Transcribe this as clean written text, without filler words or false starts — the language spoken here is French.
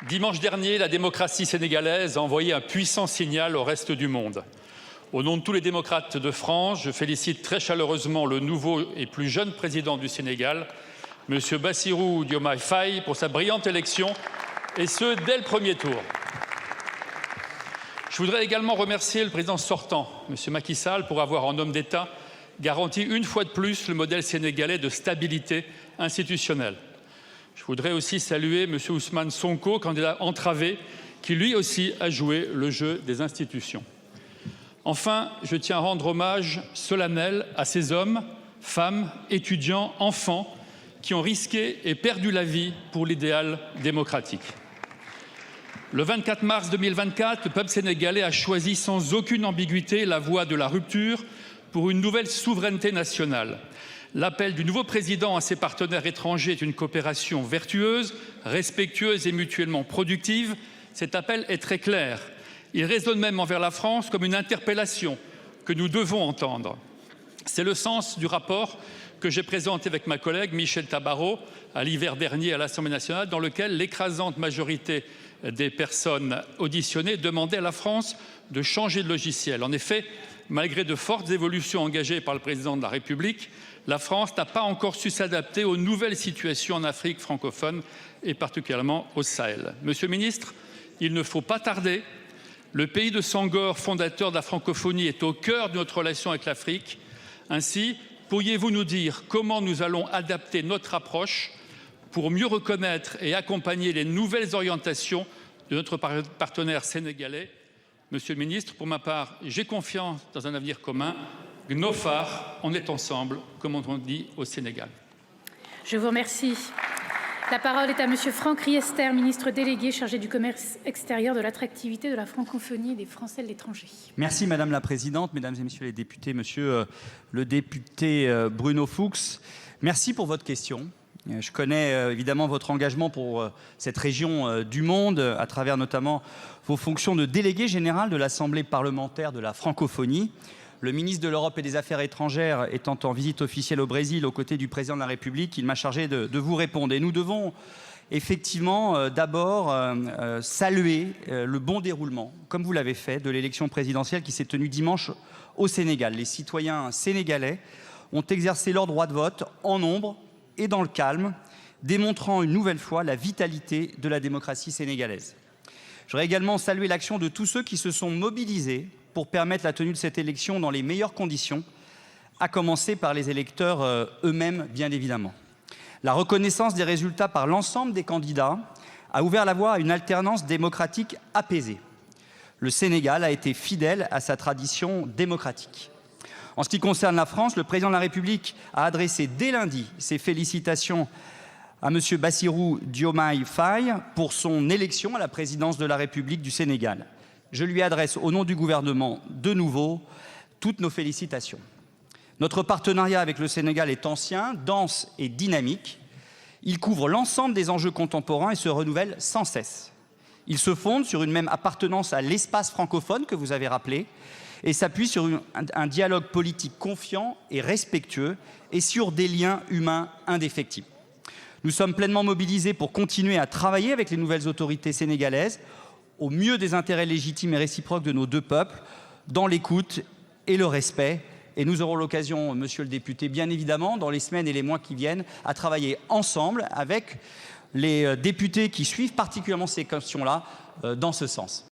Dimanche dernier, la démocratie sénégalaise a envoyé un puissant signal au reste du monde. Au nom de tous les démocrates de France, je félicite très chaleureusement le nouveau et plus jeune président du Sénégal, M. Bassirou Diomaye Faye, pour sa brillante élection, et ce, dès le premier tour. Je voudrais également remercier le président sortant, M. Macky Sall, pour avoir, en homme d'État, garanti une fois de plus le modèle sénégalais de stabilité institutionnelle. Je voudrais aussi saluer M. Ousmane Sonko, candidat entravé, qui lui aussi a joué le jeu des institutions. Enfin, je tiens à rendre hommage solennel à ces hommes, femmes, étudiants, enfants qui ont risqué et perdu la vie pour l'idéal démocratique. Le 24 mars 2024, le peuple sénégalais a choisi sans aucune ambiguïté la voie de la rupture pour une nouvelle souveraineté nationale. L'appel du nouveau président à ses partenaires étrangers est une coopération vertueuse, respectueuse et mutuellement productive. Cet appel est très clair. Il résonne même envers la France comme une interpellation que nous devons entendre. C'est le sens du rapport que j'ai présenté avec ma collègue Michèle Tabarot à l'hiver dernier à l'Assemblée nationale, dans lequel l'écrasante majorité des personnes auditionnées demandaient à la France de changer de logiciel. En effet, malgré de fortes évolutions engagées par le président de la République, la France n'a pas encore su s'adapter aux nouvelles situations en Afrique francophone et particulièrement au Sahel. Monsieur le ministre, il ne faut pas tarder. Le pays de Senghor, fondateur de la francophonie, est au cœur de notre relation avec l'Afrique. Ainsi, pourriez-vous nous dire comment nous allons adapter notre approche pour mieux reconnaître et accompagner les nouvelles orientations de notre partenaire sénégalais? Monsieur le ministre, pour ma part, j'ai confiance dans un avenir commun. Gnofar, on est ensemble, comme on dit au Sénégal. Je vous remercie. La parole est à Monsieur Franck Riester, ministre délégué chargé du commerce extérieur, de l'attractivité de la francophonie et des Français de l'étranger. Merci Madame la Présidente, Mesdames et Messieurs les députés, Monsieur le député Bruno Fuchs, merci pour votre question. Je connais évidemment votre engagement pour cette région du monde, à travers notamment vos fonctions de délégué général de l'Assemblée parlementaire de la francophonie. Le ministre de l'Europe et des Affaires étrangères étant en visite officielle au Brésil aux côtés du président de la République, il m'a chargé de vous répondre. Et nous devons effectivement d'abord saluer le bon déroulement, comme vous l'avez fait, de l'élection présidentielle qui s'est tenue dimanche au Sénégal. Les citoyens sénégalais ont exercé leur droit de vote en nombre et dans le calme, démontrant une nouvelle fois la vitalité de la démocratie sénégalaise. Je voudrais également saluer l'action de tous ceux qui se sont mobilisés pour permettre la tenue de cette élection dans les meilleures conditions, à commencer par les électeurs eux-mêmes, bien évidemment. La reconnaissance des résultats par l'ensemble des candidats a ouvert la voie à une alternance démocratique apaisée. Le Sénégal a été fidèle à sa tradition démocratique. En ce qui concerne la France, le président de la République a adressé dès lundi ses félicitations à M. Bassirou Diomaye Faye pour son élection à la présidence de la République du Sénégal. Je lui adresse au nom du gouvernement de nouveau toutes nos félicitations. Notre partenariat avec le Sénégal est ancien, dense et dynamique. Il couvre l'ensemble des enjeux contemporains et se renouvelle sans cesse. Il se fonde sur une même appartenance à l'espace francophone que vous avez rappelé et s'appuie sur un dialogue politique confiant et respectueux et sur des liens humains indéfectibles. Nous sommes pleinement mobilisés pour continuer à travailler avec les nouvelles autorités sénégalaises au mieux des intérêts légitimes et réciproques de nos deux peuples, dans l'écoute et le respect. Et nous aurons l'occasion, monsieur le député, bien évidemment, dans les semaines et les mois qui viennent, à travailler ensemble avec les députés qui suivent particulièrement ces questions-là dans ce sens.